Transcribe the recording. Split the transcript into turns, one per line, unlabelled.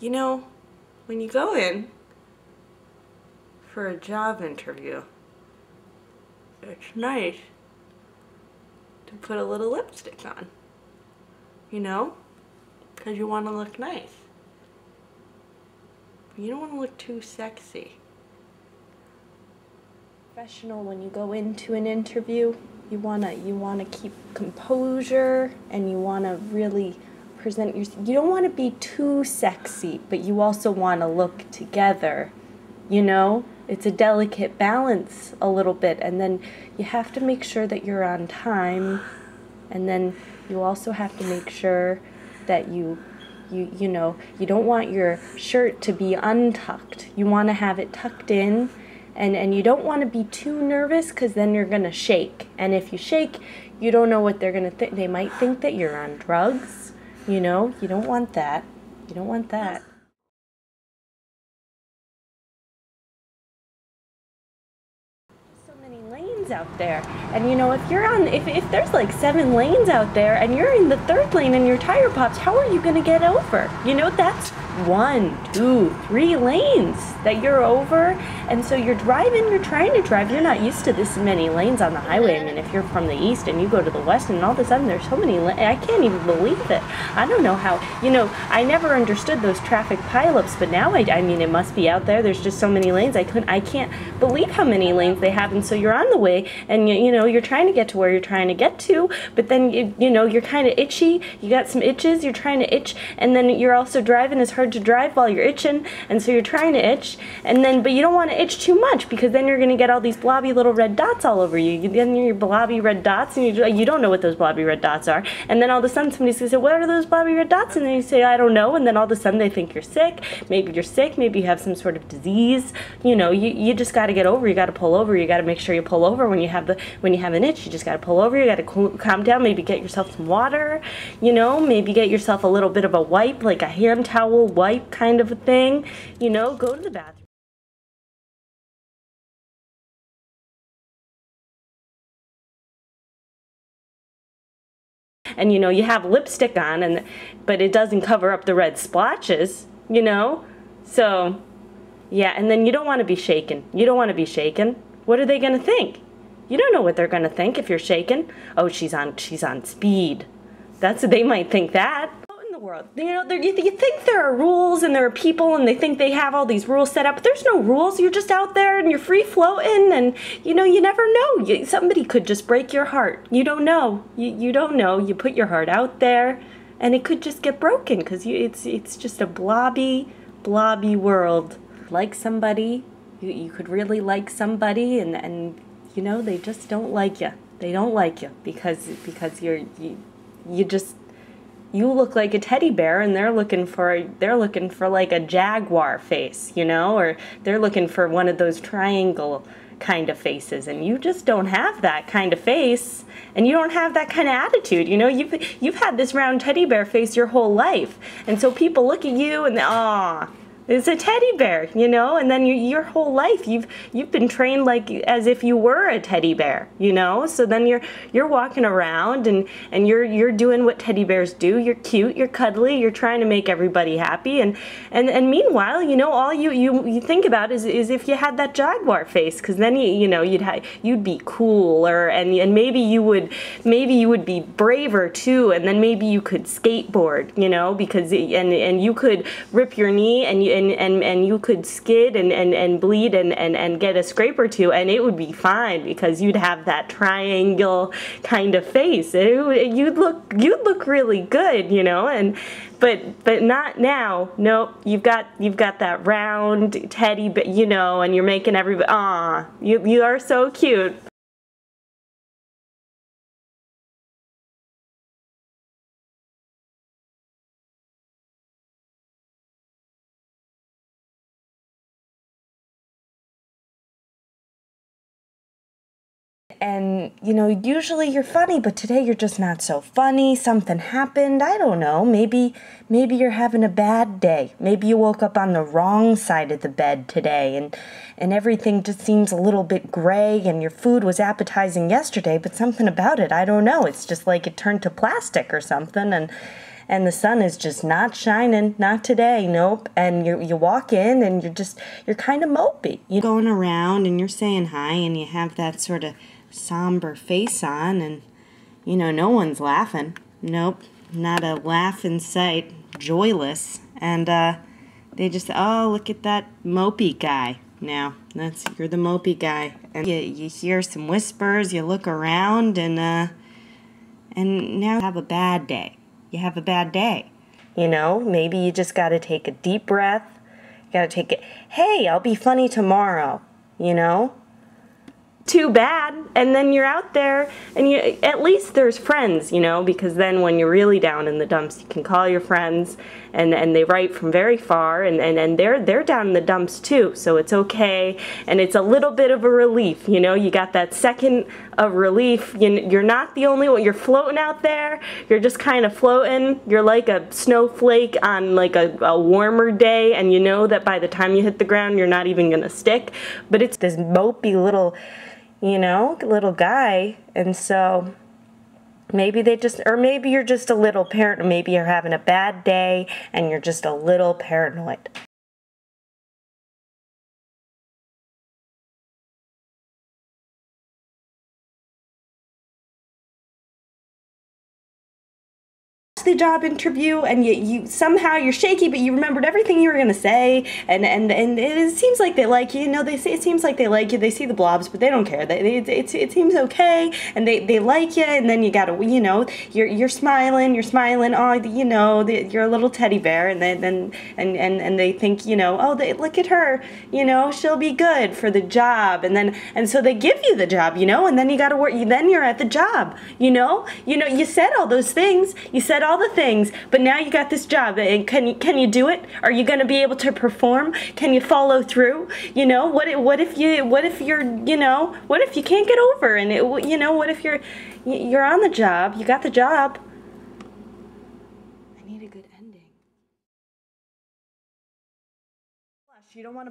You know, when you go in for a job interview, it's nice to put a little lipstick on, you know, because you want to look nice. You don't want to look too sexy. Professional, when you go into an interview, you wanna keep composure, and you wanna really present your. You don't want to be too sexy, but you also want to look together. You know, it's a delicate balance a little bit, and then you have to make sure that you're on time, and then you also have to make sure that you know, you don't want your shirt to be untucked. You want to have it tucked in, and you don't want to be too nervous, because then you're going to shake. And if you shake, you don't know what they're going to think. They might think that you're on drugs. You know, you don't want that. You don't want that. So many lanes out there, and you know, if you're on, if there's like 7 lanes out there and you're in the 3rd lane and your tire pops, how are you going to get over? You know, that's 1, 2, 3 lanes that you're over. And so you're driving, you're trying to drive, you're not used to this many lanes on the highway. I mean, if you're from the east and you go to the west, and all of a sudden there's so many lanes, I can't even believe it. I don't know how, you know, I never understood those traffic pileups, but now I mean, it must be out there. There's just so many lanes. I can't believe how many lanes they have. And so you're on the way, and you know, you're trying to get to where you're trying to get to, but then you know, you're kind of itchy. You got some itches. You're trying to itch, and then you're also driving. It's hard to drive while you're itching, and so you're trying to itch, and then but you don't want to itch too much, because then you're going to get all these blobby little red dots all over you. Then your blobby red dots, and you don't know what those blobby red dots are, and then all of a sudden somebody's going to say, what are those blobby red dots? And then you say, I don't know, and then all of a sudden they think you're sick. Maybe you're sick. Maybe you have some sort of disease. You know, you just got to get over. You got to pull over. You got to make sure you pull over when you have an itch. You just got to pull over. You got to calm down. Maybe get yourself some water. You know, maybe get yourself a little bit of a wipe, like a hand towel wipe kind of a thing. You know, go to the bathroom. And you know, you have lipstick on, but it doesn't cover up the red splotches, you know? So, yeah, and then you don't want to be shaken. You don't want to be shaken. What are they going to think? You don't know what they're going to think if you're shaken. Oh, she's on speed. They might think that. World. You know, you think there are rules and there are people and they think they have all these rules set up, but there's no rules. You're just out there and you're free floating, and you know, you never know. Somebody could just break your heart. You don't know. You don't know. You put your heart out there and it could just get broken, because it's just a blobby world. Like somebody, you could really like somebody, and you know, they just don't like you. They don't like you because you look like a teddy bear, and they're looking for like a jaguar face, you know, or they're looking for one of those triangle kind of faces, and you just don't have that kind of face, and you don't have that kind of attitude. You know, you've had this round teddy bear face your whole life, and so people look at you and it's a teddy bear, you know, and then your whole life you've been trained like as if you were a teddy bear, you know. So then you're walking around and you're doing what teddy bears do. You're cute, you're cuddly, you're trying to make everybody happy, and meanwhile, you know, all you think about is if you had that jaguar face, because then you know, you'd be cooler, and maybe you would be braver too, and then maybe you could skateboard, you know, because and you could rip your knee, and you could skid and bleed and get a scrape or two, and it would be fine, because you'd have that triangle kind of face. You'd look really good, you know. But not now. Nope. You've got that round teddy, you know, and you're making everybody. You are so cute. And, you know, usually you're funny, but today you're just not so funny. Something happened. I don't know. Maybe you're having a bad day. Maybe you woke up on the wrong side of the bed today, and everything just seems a little bit gray, and your food was appetizing yesterday, but something about it, I don't know. It's just like it turned to plastic or something, and the sun is just not shining, not today, nope. And you walk in and you're kind of mopey. You're going around and you're saying hi and you have that sort of somber face on, and you know, no one's laughing. Nope, not a laugh in sight, joyless. And they just, oh, look at that mopey guy. Now, you're the mopey guy. And you hear some whispers, you look around, and now you have a bad day. You have a bad day. You know, maybe you just got to take a deep breath. You got to take it, hey, I'll be funny tomorrow, you know? Too bad. And then you're out there and at least there's friends, you know, because then when you're really down in the dumps, you can call your friends, and they write from very far, and they're down in the dumps too, so it's okay, and it's a little bit of a relief, you know. You got that second of relief. You're not the only one. You're floating out there. You're just kind of floating. You're like a snowflake on like a warmer day, and you know that by the time you hit the ground, you're not even gonna stick. But it's this mopey little, you know, little guy, and so maybe maybe you're just a little paranoid. Maybe you're having a bad day and you're just a little paranoid. The job interview, and you somehow you're shaky, but you remembered everything you were gonna say, and it seems like they like you. You know, they say it seems like they like you. They see the blobs, but they don't care. It seems okay, and they like you. And then you gotta, you know, you're smiling. Oh, you know, you're a little teddy bear, and then they think, you know, oh, look at her, you know, she'll be good for the job, and so they give you the job, you know, and then you gotta work. Then you're at the job, you know, you said all those things. You said all the things, but now you got this job, and can you do it? Are you going to be able to perform? Can you follow through? You know, what if you're, you know, what if you can't get over, and you know, what if you're on the job, you got the job. I need a good ending. You don't want to